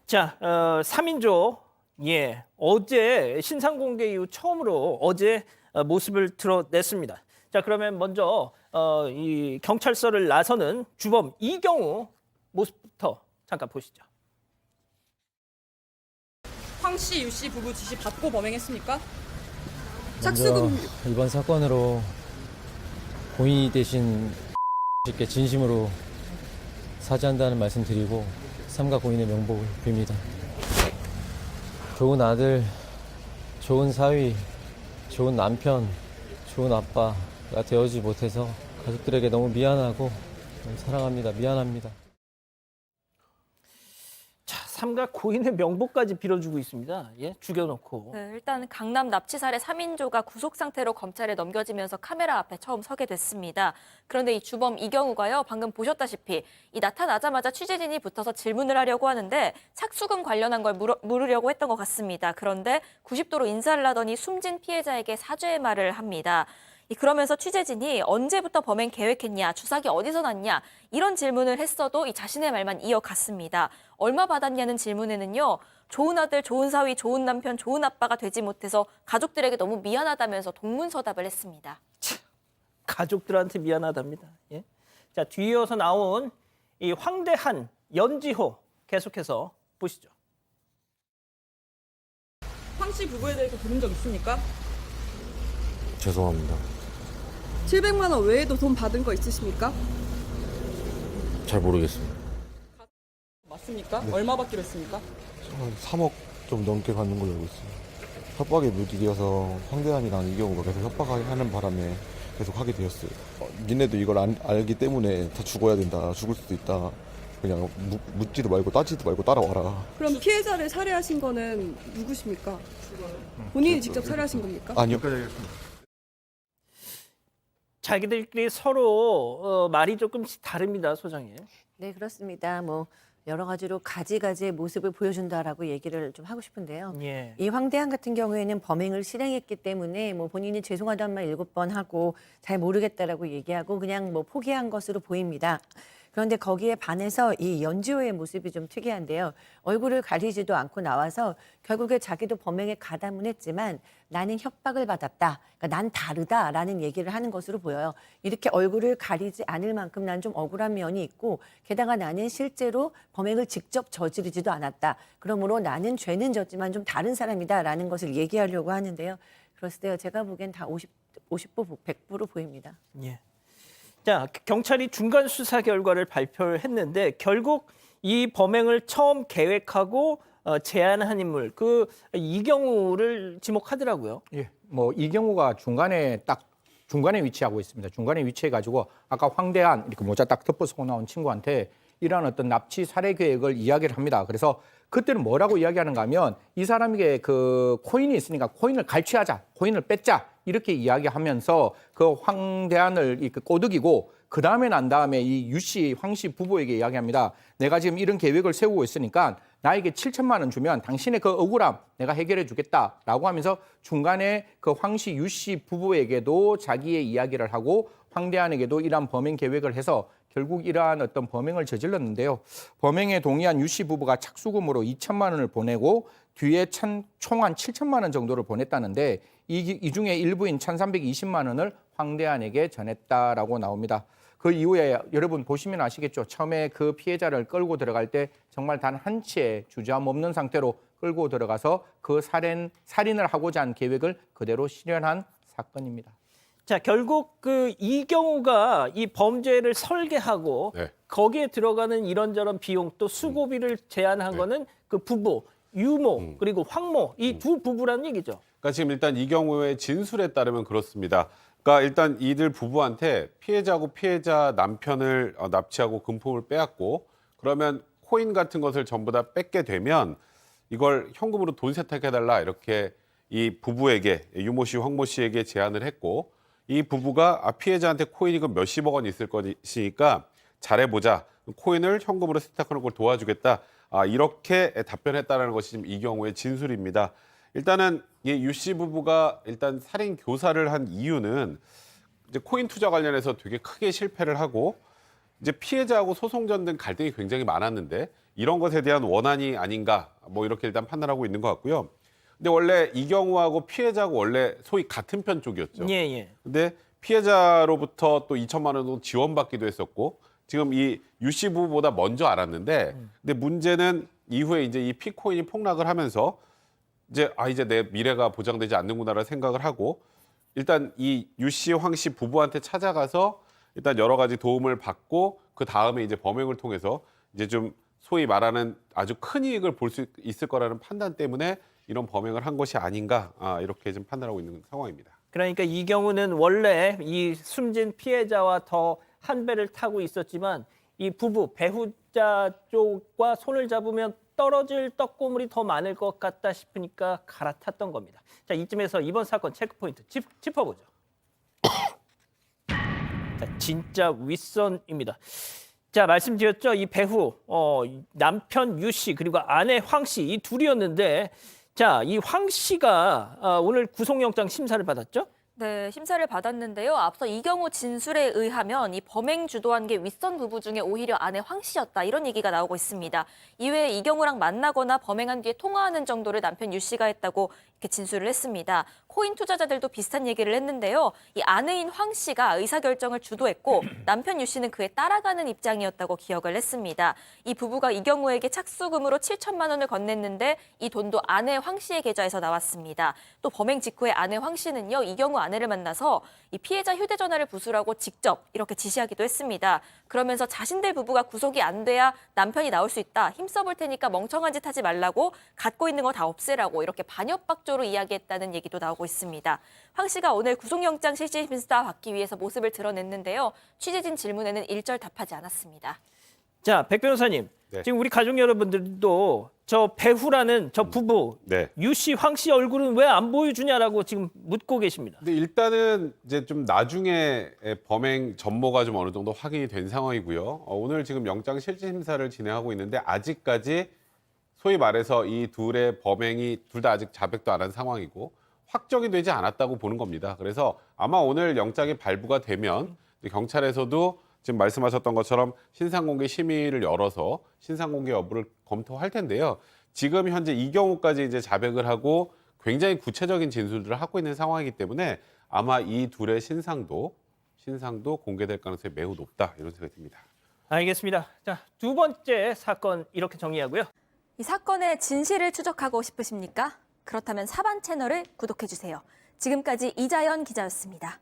자, 3인조, 예, 어제 신상 공개 이후 처음으로 어제 모습을 드러냈습니다. 자, 그러면 먼저 이 경찰서를 나서는 주범 이경우 모습부터 잠깐 보시죠. 황 씨, 유 씨 부부 지시 받고 범행했습니까? 먼저 착수금 이번 사건으로 고인이 되신 씨께 진심으로 사죄한다는 말씀 드리고 삼가 고인의 명복을 빕니다. 좋은 아들, 좋은 사위, 좋은 남편, 좋은 아빠가 되어지 못해서 가족들에게 너무 미안하고 너무 사랑합니다. 미안합니다. 자, 삼가 고인의 명복까지 빌어주고 있습니다. 예, 죽여놓고. 네, 일단 강남 납치 살해 3인조가 구속 상태로 검찰에 넘겨지면서 카메라 앞에 처음 서게 됐습니다. 그런데 이 주범 이경우가요, 방금 보셨다시피 이 나타나자마자 취재진이 붙어서 질문을 하려고 하는데 착수금 관련한 걸 물으려고 했던 것 같습니다. 그런데 90도로 인사를 하더니 숨진 피해자에게 사죄의 말을 합니다. 그러면서 취재진이 언제부터 범행 계획했냐, 주사기 어디서 났냐 이런 질문을 했어도 이 자신의 말만 이어갔습니다. 얼마 받았냐는 질문에는요. 좋은 아들, 좋은 사위, 좋은 남편, 좋은 아빠가 되지 못해서 가족들에게 너무 미안하다면서 동문서답을 했습니다. 가족들한테 미안하답니다. 예. 자, 뒤이어서 나온 이 황대한, 연지호 계속해서 보시죠. 황 씨 부부에 대해서 들은 적 있습니까? 죄송합니다. 700만 원 외에도 돈 받은 거 있으십니까? 잘 모르겠습니다. 맞습니까? 얼마 받기로 했습니까? 한 3억 좀 넘게 받는 걸로 알고 있어요. 협박에 무디디어서 황대한이랑 이경우가 계속 협박하는 바람에 계속 하게 되었어요. 니네도 이걸 알기 때문에 다 죽어야 된다, 죽을 수도 있다. 그냥 묻지도 말고 따지도 말고 따라와라. 그럼 피해자를 살해하신 거는 누구십니까? 본인이 직접 살해하신 겁니까? 아니요. 자기들끼리 서로 말이 조금씩 다릅니다, 소장님. 네, 그렇습니다. 뭐 여러 가지로 가지가지의 모습을 보여준다라고 얘기를 좀 하고 싶은데요. 예. 이 황대한 같은 경우에는 범행을 실행했기 때문에 뭐 본인이 죄송하다는 말 7번 하고 잘 모르겠다라고 얘기하고 그냥 뭐 포기한 것으로 보입니다. 그런데 거기에 반해서 이 연지호의 모습이 좀 특이한데요. 얼굴을 가리지도 않고 나와서 결국에 자기도 범행에 가담은 했지만 나는 협박을 받았다. 그러니까 난 다르다라는 얘기를 하는 것으로 보여요. 이렇게 얼굴을 가리지 않을 만큼 난 좀 억울한 면이 있고 게다가 나는 실제로 범행을 직접 저지르지도 않았다. 그러므로 나는 죄는 졌지만 좀 다른 사람이다라는 것을 얘기하려고 하는데요. 그랬을 때 제가 보기엔 다 50부 100부로 보입니다. 예. 자, 경찰이 중간 수사 결과를 발표했는데 결국 이 범행을 처음 계획하고 제안한 인물 그 이경우를 지목하더라고요. 예, 뭐 이경우가 중간에 위치하고 있습니다. 중간에 위치해 가지고 아까 황대한 이렇게 모자 딱 덮어서 나온 친구한테 이러한 어떤 납치 살해 계획을 이야기를 합니다. 그래서 그때는 뭐라고 이야기하는가 하면 이 사람에게 그 코인이 있으니까 코인을 갈취하자, 코인을 뺏자 이렇게 이야기하면서 그 황대한을 이렇게 꼬드기고 그 다음에 난 다음에 이 유 씨, 황 씨 부부에게 이야기합니다. 내가 지금 이런 계획을 세우고 있으니까 나에게 7천만 원 주면 당신의 그 억울함 내가 해결해 주겠다라고 하면서 중간에 그 황 씨, 유 씨 부부에게도 자기의 이야기를 하고 황대한에게도 이러한 범행 계획을 해서 결국 이러한 어떤 범행을 저질렀는데요. 범행에 동의한 유 씨 부부가 착수금으로 2천만 원을 보내고 뒤에 총 한 7천만 원 정도를 보냈다는데 이 중에 일부인 1,320만 원을 황대한에게 전했다라고 나옵니다. 그 이후에 여러분 보시면 아시겠죠. 처음에 그 피해자를 끌고 들어갈 때 정말 단 한 치의 주저함 없는 상태로 끌고 들어가서 그 살인을 하고자 한 계획을 그대로 실현한 사건입니다. 자, 결국 그 이경우가 이 범죄를 설계하고 네. 거기에 들어가는 이런저런 비용 또 수고비를 제안한 거는 그 부부 유모 그리고 황모 이 두 부부라는 얘기죠. 그러니까 지금 일단 이경우의 진술에 따르면 그렇습니다. 그러니까 일단 이들 부부한테 피해자하고 피해자 남편을 납치하고 금품을 빼앗고 그러면 코인 같은 것을 전부 다 뺏게 되면 이걸 현금으로 돈 세탁해달라 이렇게 이 부부에게 유모 씨, 황모 씨에게 제안을 했고 이 부부가 피해자한테 코인이 그 몇십억 원 있을 것이니까 잘해보자. 코인을 현금으로 세탁하는 걸 도와주겠다. 이렇게 답변했다는 것이 지금 이 경우의 진술입니다. 일단은 이 유 씨 부부가 일단 살인 교사를 한 이유는 이제 코인 투자 관련해서 되게 크게 실패를 하고 이제 피해자하고 소송전 등 갈등이 굉장히 많았는데 이런 것에 대한 원한이 아닌가 뭐 이렇게 일단 판단하고 있는 것 같고요. 근데 원래 이경우하고 피해자하고 원래 소위 같은 편 쪽이었죠. 예, 예. 근데 피해자로부터 또 2천만 원 정도 지원받기도 했었고 지금 이 유 씨 부부보다 먼저 알았는데 근데 문제는 이후에 이제 이 피코인이 폭락을 하면서 이제 내 미래가 보장되지 않는구나라는 생각을 하고 일단 이 유 씨, 황 씨 부부한테 찾아가서 일단 여러 가지 도움을 받고 그 다음에 이제 범행을 통해서 이제 좀 소위 말하는 아주 큰 이익을 볼 수 있을 거라는 판단 때문에 이런 범행을 한 것이 아닌가 이렇게 좀 판단하고 있는 상황입니다. 그러니까 이 경우는 원래 이 숨진 피해자와 더 한 배를 타고 있었지만 이 부부 배우자 쪽과 손을 잡으면 떨어질 떡고물이 더 많을 것 같다 싶으니까 갈아탔던 겁니다. 자, 이쯤에서 이번 사건 체크포인트 짚어보죠. 자, 진짜 윗선입니다. 자, 말씀드렸죠. 이 배우 남편 유 씨 그리고 아내 황 씨 이 둘이었는데 자, 이 황 씨가 오늘 구속영장 심사를 받았죠? 네, 심사를 받았는데요. 앞서 이경우 진술에 의하면 이 범행 주도한 게 윗선 부부 중에 오히려 아내 황 씨였다. 이런 얘기가 나오고 있습니다. 이외에 이경우랑 만나거나 범행한 뒤에 통화하는 정도를 남편 유 씨가 했다고 이렇게 진술을 했습니다. 코인 투자자들도 비슷한 얘기를 했는데요. 이 아내인 황 씨가 의사결정을 주도했고 남편 유 씨는 그에 따라가는 입장이었다고 기억을 했습니다. 이 부부가 이경우에게 착수금으로 7천만 원을 건넸는데 이 돈도 아내 황 씨의 계좌에서 나왔습니다. 또 범행 직후에 아내 황 씨는요. 이경우 아내를 만나서 이 피해자 휴대전화를 부수라고 직접 이렇게 지시하기도 했습니다. 그러면서 자신들 부부가 구속이 안 돼야 남편이 나올 수 있다. 힘써볼 테니까 멍청한 짓 하지 말라고 갖고 있는 거 다 없애라고 이렇게 반협박조로 이야기했다는 얘기도 나오고 있습니다. 황 씨가 오늘 구속영장 실질심사 받기 위해서 모습을 드러냈는데요. 취재진 질문에는 일절 답하지 않았습니다. 자, 백 변호사님. 네. 지금 우리 가족 여러분들도 저 배후라는 저 부부 네. 유 씨, 황 씨 얼굴은 왜 안 보여주냐라고 지금 묻고 계십니다. 근데 일단은 이제 좀 나중에 범행 전모가 좀 어느 정도 확인이 된 상황이고요. 오늘 지금 영장 실질 심사를 진행하고 있는데 아직까지 소위 말해서 이 둘의 범행이 둘 다 아직 자백도 안 한 상황이고 확정이 되지 않았다고 보는 겁니다. 그래서 아마 오늘 영장이 발부가 되면 경찰에서도 지금 말씀하셨던 것처럼 신상공개 심의를 열어서 신상공개 여부를 검토할 텐데요. 지금 현재 이 경우까지 이제 자백을 하고 굉장히 구체적인 진술들을 하고 있는 상황이기 때문에 아마 이 둘의 신상도 공개될 가능성이 매우 높다 이런 생각이 듭니다. 알겠습니다. 자, 두 번째 사건 이렇게 정리하고요. 이 사건의 진실을 추적하고 싶으십니까? 그렇다면 사반 채널을 구독해주세요. 지금까지 이자연 기자였습니다.